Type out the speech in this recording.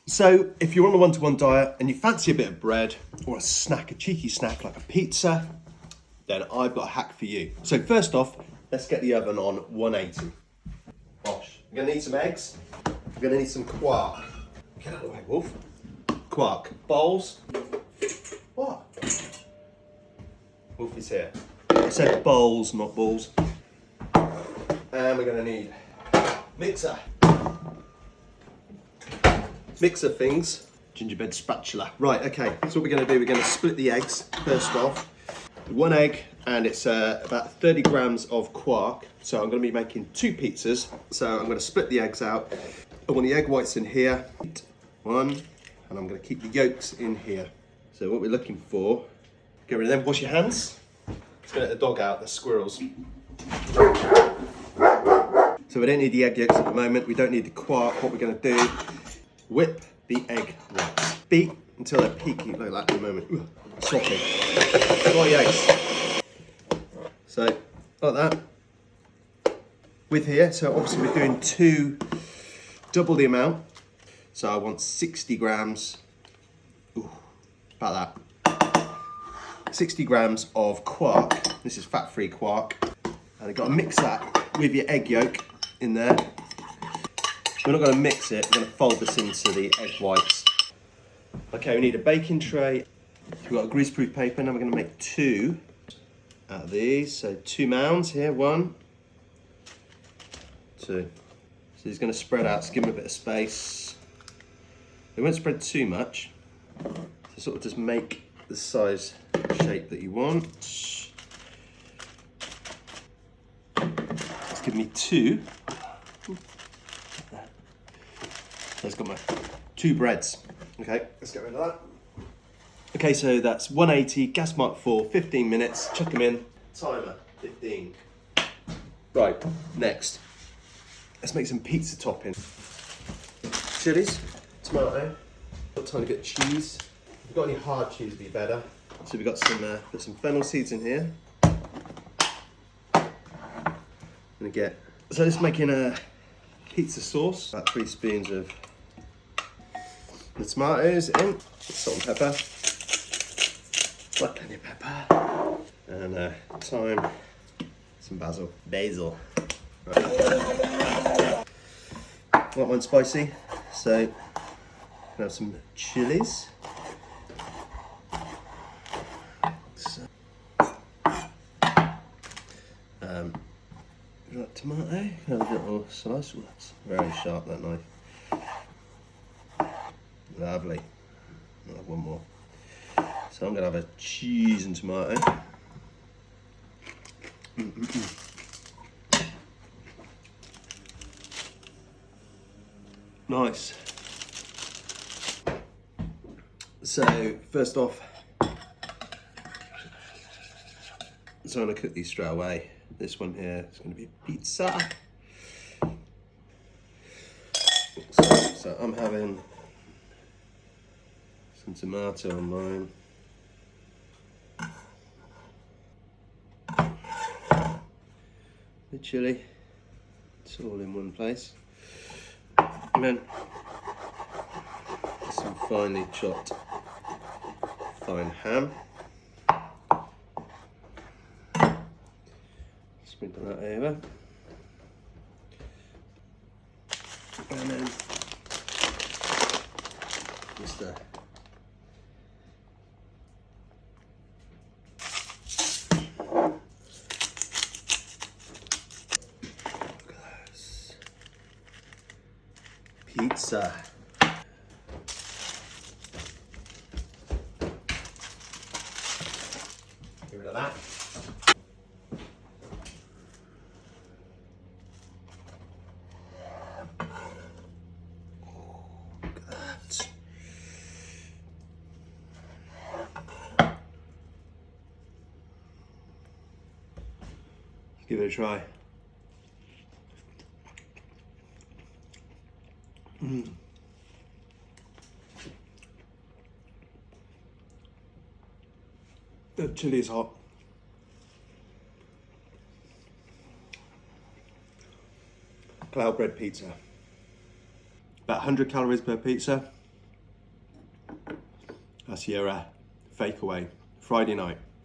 So if you're on a one-to-one diet and you fancy a bit of bread or a snack, a cheeky snack like a pizza, then I've got a hack for you. So first off, let's get the oven on 180. Bosh. We're gonna need some eggs. We're gonna need some quark. Get out of the way, Wolf. Quark. Bowls. What? Wolf is here. I said bowls, not balls. And we're gonna need mixer. Mixer things. Gingerbread spatula. Right, okay, so what we're gonna do, we're gonna split the eggs first off. One egg, and it's about 30 grams of quark. So I'm gonna be making 2 pizzas. So I'm gonna split the eggs out. I want the egg whites in here. 1, and I'm gonna keep the yolks in here. So what we're looking for, get rid of them, wash your hands. Let's get the dog out, the squirrels. So we don't need the egg yolks at the moment, we don't need the quark. What we're gonna do, whip the egg whites. Beat until they're peaky like that at the moment. Sloppy. Oh, yikes. So, like that. With here, so obviously we're doing 2, double the amount. So I want 60 grams, about that. 60 grams of quark. This is fat-free quark. And you've got to mix that with your egg yolk in there. We're not going to mix it, we're going to fold this into the egg whites. Okay, we need a baking tray. We've got a greaseproof paper, now we're going to make 2 out of these. So 2 mounds here, 1, 2. So he's going to spread out, so give him a bit of space. It won't spread too much, so sort of just make the size shape that you want. Let's give me 2. So it's got my 2 breads. Okay, let's get rid of that. Okay, so that's 180, gas mark for 15 minutes. Chuck them in. Timer, 15. Right, next. Let's make some pizza topping. Chilies, tomato, got a tiny bit of cheese. If you've got any hard cheese, it'd be better. So we've got put some fennel seeds in here. Gonna get, so just making a pizza sauce. About 3 spoons of the tomatoes in, salt and pepper, black onion pepper, and thyme, some basil. Right. Want one spicy, so I'm gonna have some chilies. So, tomato, have a little slice. Ooh, that's very sharp, that knife. Lovely. I'll have one more. So I'm going to have a cheese and tomato. Nice. So first off, so I'm going to cook these straight away. This one here is going to be pizza. So I'm having some tomato on mine. The chili, it's all in one place. And then some finely chopped fine ham. Sprinkle that over. And then just pizza. Get rid of that. Look at that. Give it a try. The chili is hot. Cloud bread pizza. About 100 calories per pizza. That's your Fakaway Friday night.